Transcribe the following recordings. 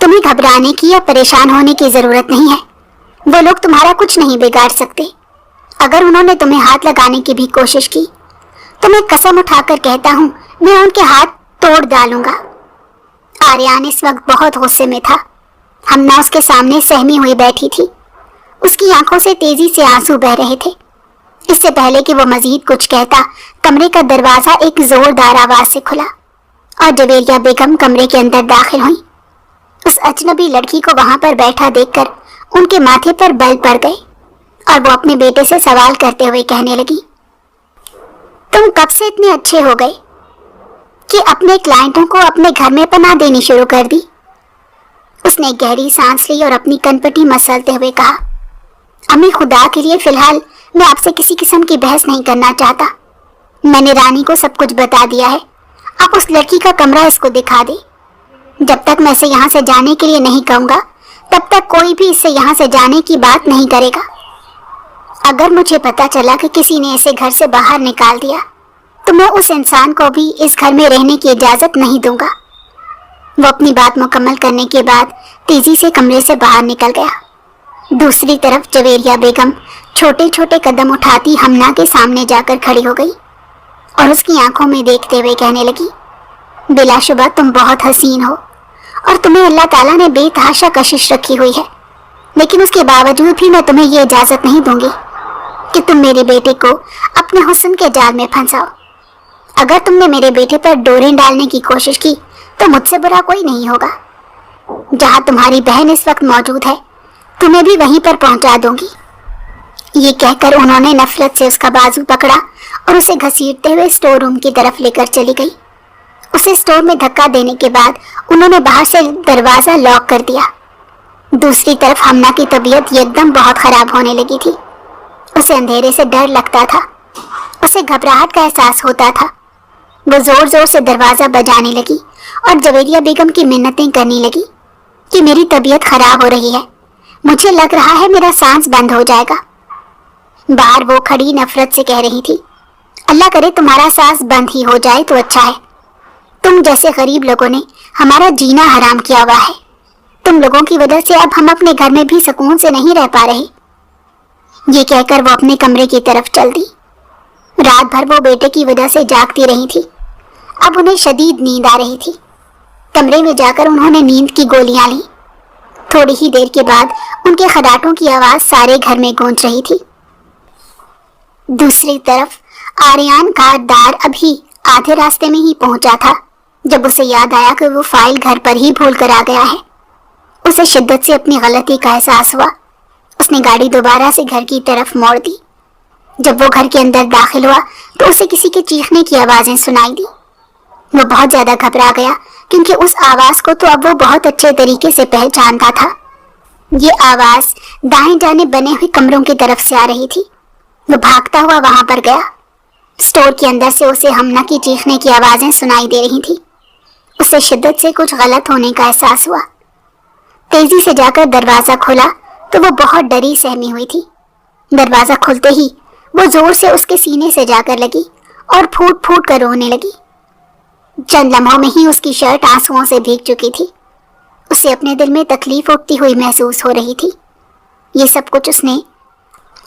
तुम्हें घबराने की या परेशान होने की जरूरत नहीं है। वो लोग तुम्हारा कुछ नहीं बिगाड़ सकते। अगर उन्होंने तुम्हें हाथ लगाने की भी कोशिश की तो मैं कसम उठाकर कहता हूँ, मैं उनके हाथ तोड़ डालूंगा। आर्यान इस वक्त बहुत गुस्से में था। हमना उसके सामने सहमी हुई बैठी थी। उसकी आंखों से तेजी से आंसू बह रहे थे। इससे पहले कि वो मजीद कुछ कहता, कमरे का दरवाजा एक जोरदार आवाज से खुला और जवेरिया बेगम कमरे के अंदर दाखिल हुई। उस अजनबी लड़की को वहां पर बैठा देखकर उनके माथे पर बल पड़ गए और वो अपने बेटे से सवाल करते हुए कहने लगी, तुम कब से इतने अच्छे हो गए कि अपने क्लाइंटों को अपने घर में पनाह देनी शुरू कर दी? उसने गहरी सांस ली और अपनी कनपटी मसलते हुए कहा, अम्मी, खुदा के लिए फिलहाल मैं आपसे किसी किस्म की बहस नहीं करना चाहता। मैंने रानी को सब कुछ बता दिया है। आप उस लड़की का कमरा इसको दिखा दे। जब तक मैं इसे यहाँ से जाने के लिए नहीं कहूँगा तब तक कोई भी इससे यहाँ से जाने की बात नहीं करेगा। अगर मुझे पता चला कि किसी ने इसे घर से बाहर निकाल दिया तो मैं उस इंसान को भी इस घर में रहने की इजाज़त नहीं दूंगा। वो अपनी बात मुकम्मल करने के बाद तेजी से कमरे से बाहर निकल गया। दूसरी तरफ जवेरिया बेगम छोटे छोटे कदम उठाती हमना के सामने जाकर खड़ी हो गई और उसकी आंखों में देखते हुए कहने लगी, बिलाशुबा तुम बहुत हसीन हो और तुम्हें अल्लाह ताला ने बेतहाशा कशिश रखी हुई है, लेकिन उसके बावजूद भी मैं तुम्हें ये इजाज़त नहीं दूंगी कि तुम मेरे बेटे को अपने हुस्न के जाल में फंसाओ। अगर तुमने मेरे बेटे पर डोरें डालने की कोशिश की तो मुझसे बुरा कोई नहीं होगा। जहां तुम्हारी बहन इस वक्त मौजूद है तुम्हें भी वहीं पर पहुंचा दूंगी। ये कहकर उन्होंने नफरत से उसका बाजू पकड़ा और उसे घसीटते हुए स्टोर रूम की तरफ लेकर चली गई। उसे स्टोर में धक्का देने के बाद उन्होंने बाहर से दरवाजा लॉक कर दिया। दूसरी तरफ हमना की तबीयत एकदम बहुत खराब होने लगी थी। उसे अंधेरे से डर लगता था, उसे घबराहट का एहसास होता था। वो जोर जोर से दरवाजा बजाने लगी और जवेरिया बेगम की मिन्नतें करने लगी कि मेरी तबीयत खराब हो रही है, मुझे लग रहा है मेरा सांस बंद हो जाएगा। बाहर वो खड़ी नफरत से कह रही थी, अल्लाह करे तुम्हारा सांस बंद ही हो जाए तो अच्छा है। तुम जैसे गरीब लोगों ने हमारा जीना हराम किया हुआ है। तुम लोगों की वजह से अब हम अपने घर में भी सुकून से नहीं रह पा रहे। ये कहकर वो अपने कमरे की तरफ चल दी। रात भर वो बेटे की वजह से जागती रही थी। अब उन्हें शदीद नींद आ रही थी। कमरे में जाकर उन्होंने नींद की गोलियां ली। थोड़ी ही देर के बाद उनके खड़ाटों की आवाज सारे घर में गूंज रही थी। दूसरी तरफ आर्यान कारदार अभी आधे रास्ते में ही पहुंचा था जब उसे याद आया कि वो फाइल घर पर ही भूल कर आ गया है। उसे शिद्दत से अपनी गलती का एहसास हुआ। उसने गाड़ी दोबारा से घर की तरफ मोड़ दी। जब वो घर के अंदर दाखिल हुआ तो उसे किसी के चीखने की आवाजें सुनाई दी। वो बहुत ज्यादा घबरा गया क्योंकि उस आवाज को तो अब वो बहुत अच्छे तरीके से पहचानता था। ये आवाज दाएं जाने बने हुए कमरों की तरफ से आ रही थी। वो भागता हुआ वहां पर गया। स्टोर के अंदर से उसे हमना की चीखने की आवाजें सुनाई दे रही थी। उसे शिद्दत से कुछ गलत होने का एहसास हुआ। तेजी से जाकर दरवाजा खोला तो वो बहुत डरी सहमी हुई थी। दरवाजा खुलते ही वो जोर से उसके सीने से जाकर लगी और फूट फूट कर रोने लगी। चंद लम्हों में ही उसकी शर्ट आंसुओं से भीग चुकी थी। उसे अपने दिल में तकलीफ उठती हुई महसूस हो रही थी। ये सब कुछ उसने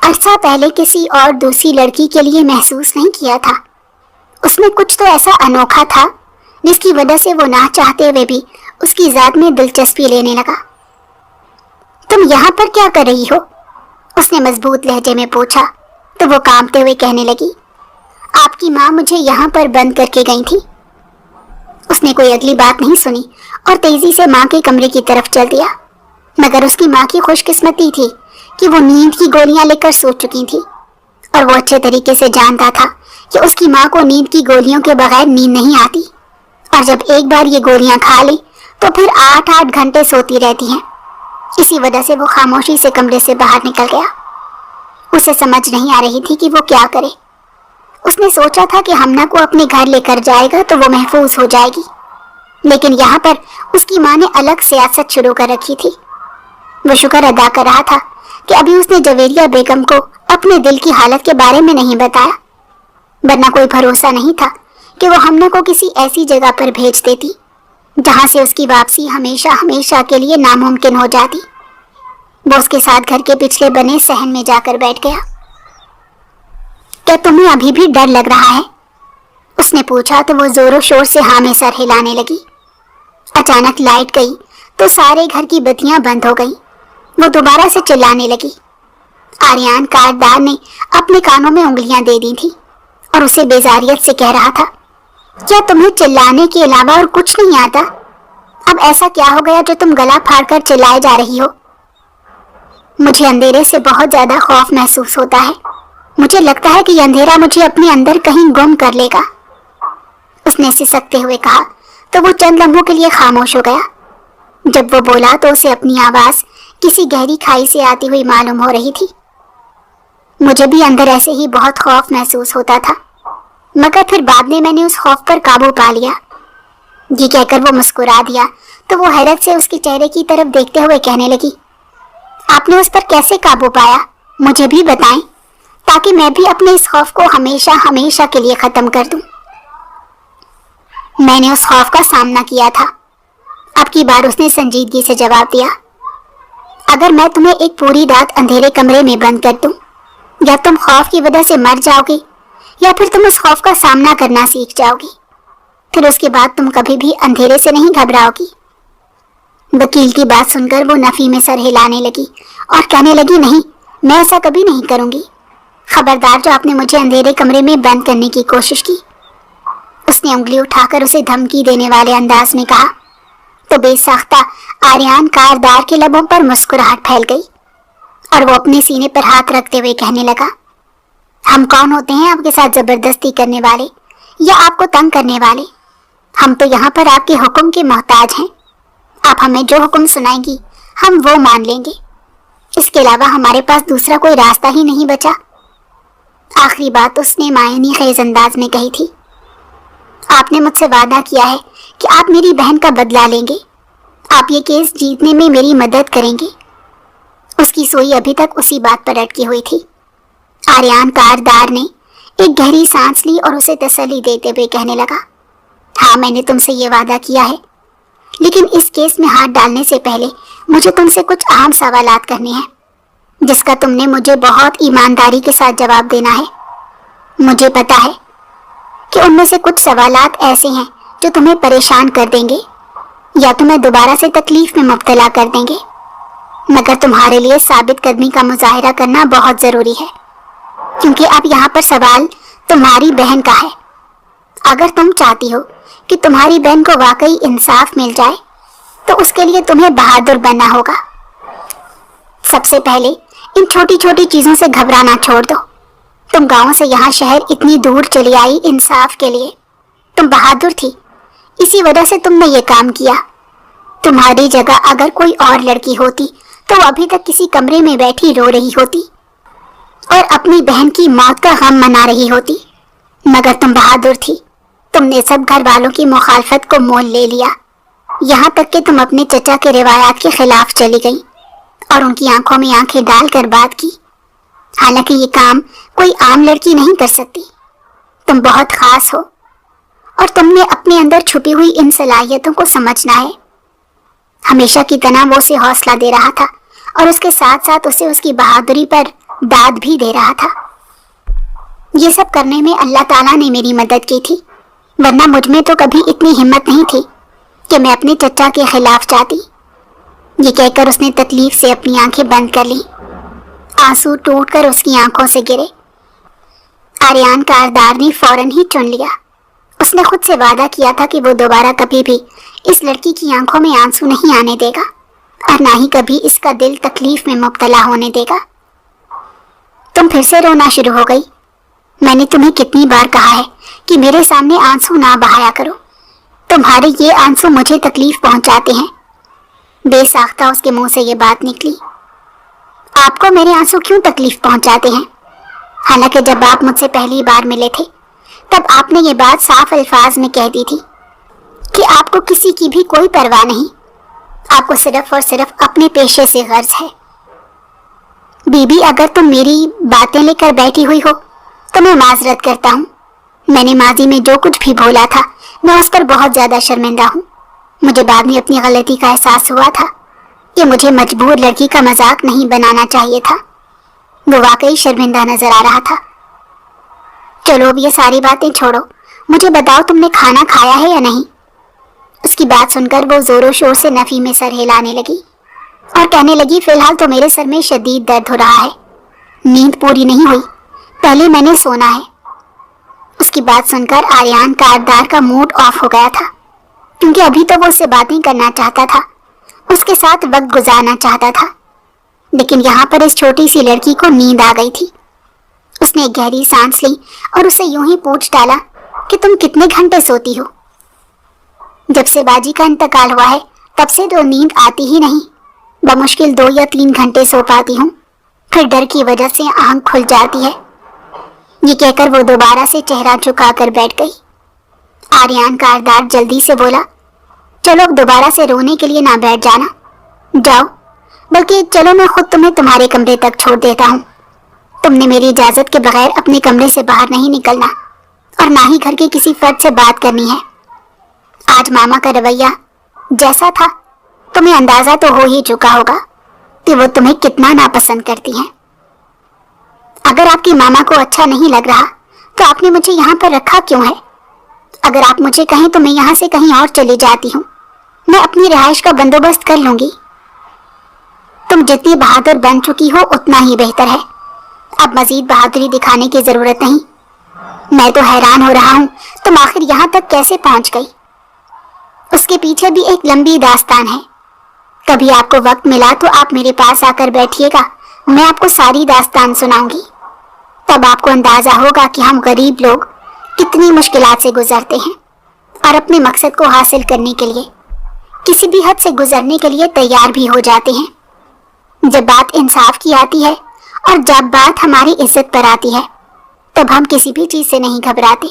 अरसा पहले किसी और दूसरी लड़की के लिए महसूस नहीं किया था। उसमें कुछ तो ऐसा अनोखा था जिसकी वजह से वो ना चाहते हुए भी उसकी जात में दिलचस्पी लेने लगा। तुम यहाँ पर क्या कर रही हो? उसने मजबूत लहजे में पूछा तो वो कांपते हुए कहने लगी, आपकी माँ मुझे यहाँ पर बंद करके गई थी। उसने कोई अगली बात नहीं सुनी और तेजी से माँ के कमरे की तरफ चल दिया। मगर उसकी माँ की खुशकिस्मती थी कि वो नींद की गोलियां लेकर सो चुकी थी और वो अच्छे तरीके से जानता था कि उसकी माँ को नींद की गोलियों के बगैर नींद नहीं आती और जब एक बार ये गोलियां खा ली तो फिर 8-8 घंटे सोती रहती हैं। इसी वजह से वो खामोशी से कमरे से बाहर निकल गया। उसे समझ नहीं आ रही थी कि वो क्या करे। उसने सोचा था कि हमना को अपने घर लेकर जाएगा तो वो महफूज हो जाएगी, लेकिन यहाँ पर उसकी माँ ने अलग सियासत शुरू कर रखी थी। वो शुक्र अदा कर रहा था कि अभी उसने जवेरिया बेगम को अपने दिल की हालत के बारे में नहीं बताया, वरना कोई भरोसा नहीं था कि वो हमना को किसी ऐसी जगह पर भेज देती जहां से उसकी वापसी हमेशा हमेशा के लिए नामुमकिन हो जाती। वो उसके साथ घर के पिछले बने सहन में जाकर बैठ गया। क्या तुम्हें अभी भी डर लग रहा है? उसने पूछा तो वो जोरों शोर से हाँ में सर हिलाने लगी। अचानक लाइट गई तो सारे घर की बत्तियां बंद हो गईं। वो दोबारा से चिल्लाने लगी। आर्यन कारदार ने अपने कानों में उंगलियां दे दी थी और उसे बेजारियत से कह रहा था, क्या तुम्हें चिल्लाने के अलावा और कुछ नहीं आता? अब ऐसा क्या हो गया जो तुम गला फाड़कर चिल्लाए जा रही हो? मुझे अंधेरे से बहुत ज्यादा खौफ महसूस होता है। मुझे लगता है कि अंधेरा मुझे अपने अंदर कहीं गुम कर लेगा, उसने सिसकते हुए कहा तो वो चंद लम्हों के लिए खामोश हो गया। जब वो बोला तो उसे अपनी आवाज किसी गहरी खाई से आती हुई मालूम हो रही थी। मुझे भी अंदर ऐसे ही बहुत खौफ महसूस होता था, मगर फिर बाद में मैंने उस खौफ पर काबू पा लिया। ये कहकर वो मुस्कुरा दिया तो वो हैरत से उसके चेहरे की तरफ देखते हुए कहने लगी, आपने उस पर कैसे काबू पाया? मुझे भी बताएं, ताकि मैं भी अपने इस खौफ को हमेशा हमेशा के लिए खत्म कर दूं। मैंने उस खौफ का सामना किया था। अब की बार उसने संजीदगी से जवाब दिया, अगर मैं तुम्हें एक पूरी रात अंधेरे कमरे में बंद कर दूं, या तुम खौफ की वजह से मर जाओगी या फिर तुम उस खौफ का सामना करना सीख जाओगी। फिर उसके बाद तुम कभी भी अंधेरे से नहीं घबराओगी। वकील की बात सुनकर वो नफी में सर हिलाने लगी और कहने लगी, नहीं, मैं ऐसा कभी नहीं करूंगी। खबरदार जो आपने मुझे अंधेरे कमरे में बंद करने की कोशिश की। उसने उंगली उठाकर उसे धमकी देने वाले अंदाज में कहा तो बेसाख्ता आर्यन कारदार के लबों पर मुस्कुराहट फैल गई और वो अपने सीने पर हाथ रखते हुए कहने लगा, हम कौन होते हैं आपके साथ जबरदस्ती करने वाले या आपको तंग करने वाले? हम तो यहाँ पर आपके हुक्म के मोहताज हैं। आप हमें जो हुक्म सुनाएंगी हम वो मान लेंगे। इसके अलावा हमारे पास दूसरा कोई रास्ता ही नहीं बचा। आखिरी बात उसने मायूनी खेज अंदाज में कही थी। आपने मुझसे वादा किया है कि आप मेरी बहन का बदला लेंगे। आप ये केस जीतने में मेरी मदद करेंगे। उसकी सोई अभी तक उसी बात पर अटकी हुई थी। आर्यन कारदार ने एक गहरी सांस ली और उसे तसल्ली देते हुए कहने लगा, हाँ, मैंने तुमसे ये वादा किया है, लेकिन इस केस में हाथ डालने से पहले मुझे तुमसे कुछ अहम सवालात करने हैं, जिसका तुमने मुझे बहुत ईमानदारी के साथ जवाब देना है। मुझे पता है कि उनमें से कुछ सवालात ऐसे हैं जो तुम्हें परेशान कर देंगे या तुम्हें दोबारा से तकलीफ में मुब्तला कर देंगे, मगर तुम्हारे लिए साबित कदमी का मुजाहिरा करना बहुत जरूरी है, क्योंकि अब यहाँ पर सवाल तुम्हारी बहन का है। अगर तुम चाहती हो कि तुम्हारी बहन को वाकई इंसाफ मिल जाए तो उसके लिए तुम्हें बहादुर बनना होगा। सबसे पहले इन छोटी छोटी चीजों से घबराना छोड़ दो। तुम गांव से यहाँ शहर इतनी दूर चली आई इंसाफ के लिए। तुम बहादुर थी, इसी वजह से तुमने ये काम किया। तुम्हारी जगह अगर कोई और लड़की होती तो अभी तक किसी कमरे में बैठी रो रही होती और अपनी बहन की मौत का गम मना रही होती, मगर तुम बहादुर थी। तुमने सब घर वालों की मुखालफत को मोल ले लिया, यहाँ तक कि तुम अपने चचा के रिवायात के खिलाफ चली गई और उनकी आंखों में आंखें डालकर बात की। हालांकि ये काम कोई आम लड़की नहीं कर सकती। तुम बहुत खास हो और तुमने अपने अंदर छुपी हुई इन सलाहियतों को समझना है। हमेशा की तरह वो उसे हौसला दे रहा था और उसके साथ साथ उसे उसकी बहादुरी पर दाद भी दे रहा था। ये सब करने में अल्लाह ताला ने मेरी मदद की थी, वरना मुझ में तो कभी इतनी हिम्मत नहीं थी कि मैं अपने चचा के खिलाफ जाती। ये कहकर उसने तकलीफ से अपनी आंखें बंद कर ली। आंसू टूटकर उसकी आंखों से गिरे। आर्यन कारदार ने फौरन ही चुन लिया। उसने खुद से वादा किया था कि वो दोबारा कभी भी इस लड़की की आंखों में आंसू नहीं आने देगा और ना ही कभी इसका दिल तकलीफ में मुब्तला होने देगा। तुम फिर से रोना शुरू हो गई। मैंने तुम्हें कितनी बार कहा है कि मेरे सामने आंसू ना बहाया करो। तुम्हारे ये आंसू मुझे तकलीफ पहुंचाते हैं। बेसाख्ता उसके मुंह से ये बात निकली। आपको मेरे आंसू क्यों तकलीफ पहुंचाते हैं? हालांकि जब आप मुझसे पहली बार मिले थे तब आपने ये बात साफ अल्फाज में कह दी थी कि आपको किसी की भी कोई परवाह नहीं, आपको सिर्फ और सिर्फ अपने पेशे से गर्ज है। बीबी, अगर तुम मेरी बातें लेकर बैठी हुई हो तो मैं माजरत करता हूँ। मैंने माजी में जो कुछ भी बोला था मैं उस पर बहुत ज्यादा शर्मिंदा हूँ। مجھے بعد میں اپنی غلطی کا احساس ہوا تھا کہ مجھے مجبور لڑکی کا مذاق نہیں بنانا چاہیے تھا۔ وہ واقعی شرمندہ نظر آ رہا تھا۔ چلو اب یہ ساری باتیں چھوڑو، مجھے بتاؤ تم نے کھانا کھایا ہے یا نہیں؟ اس کی بات سن کر وہ زور و شور سے نفی میں سر ہلانے لگی اور کہنے لگی فی الحال تو میرے سر میں شدید درد ہو رہا ہے، نیند پوری نہیں ہوئی، پہلے میں نے سونا ہے۔ اس کی بات سن کر آریان کاردار کا موڈ آف ہو گیا تھا، کیونکہ ابھی تو وہ اس سے باتیں کرنا چاہتا تھا، اس کے ساتھ وقت گزارنا چاہتا تھا، لیکن یہاں پر اس چھوٹی سی لڑکی کو نیند آ گئی تھی۔ اس نے ایک گہری سانس لی اور اسے یوں ہی پوچھ ڈالا کہ تم کتنے گھنٹے سوتی ہو؟ جب سے باجی کا انتقال ہوا ہے تب سے تو نیند آتی ہی نہیں، بمشکل 2 یا 3 گھنٹے سو پاتی ہوں، پھر ڈر کی وجہ سے آنکھ کھل جاتی ہے۔ یہ کہہ کر وہ دوبارہ سے چہرہ جھکا کر بیٹھ گئی۔ آریان کاردار جلدی سے بولا چلو اب دوبارہ سے رونے کے لیے نہ بیٹھ جانا، جاؤ، بلکہ چلو میں خود تمہیں تمہارے کمرے تک چھوڑ دیتا ہوں۔ تم نے میری اجازت کے بغیر اپنے کمرے سے باہر نہیں نکلنا اور نہ ہی گھر کے کسی فرد سے بات کرنی ہے۔ آج ماما کا رویہ جیسا تھا تمہیں اندازہ تو ہو ہی چکا ہوگا کہ وہ تمہیں کتنا ناپسند کرتی ہیں۔ اگر آپ کی ماما کو اچھا نہیں لگ رہا تو آپ نے مجھے یہاں پر رکھا کیوں ہے؟ اگر آپ مجھے کہیں تو میں یہاں سے کہیں اور چلی جاتی ہوں، میں اپنی رہائش کا بندوبست کر لوں گی۔ تم جتنی بہادر بن چکی ہو اتنا ہی بہتر ہے، اب مزید بہادری دکھانے کی ضرورت نہیں۔ میں تو حیران ہو رہا ہوں تم آخر یہاں تک کیسے پہنچ گئی؟ اس کے پیچھے بھی ایک لمبی داستان ہے، کبھی آپ کو وقت ملا تو آپ میرے پاس آ کر بیٹھیے گا، میں آپ کو ساری داستان سناؤں گی، تب آپ کو اندازہ ہوگا کہ ہم غریب لوگ کتنی مشکلات سے گزرتے ہیں اور اپنے مقصد کو حاصل کرنے کے لیے کسی بھی حد سے گزرنے کے لیے تیار بھی ہو جاتے ہیں۔ جب بات انصاف کی آتی ہے اور جب بات ہماری عزت پر آتی ہے تب ہم کسی بھی چیز سے نہیں گھبراتے۔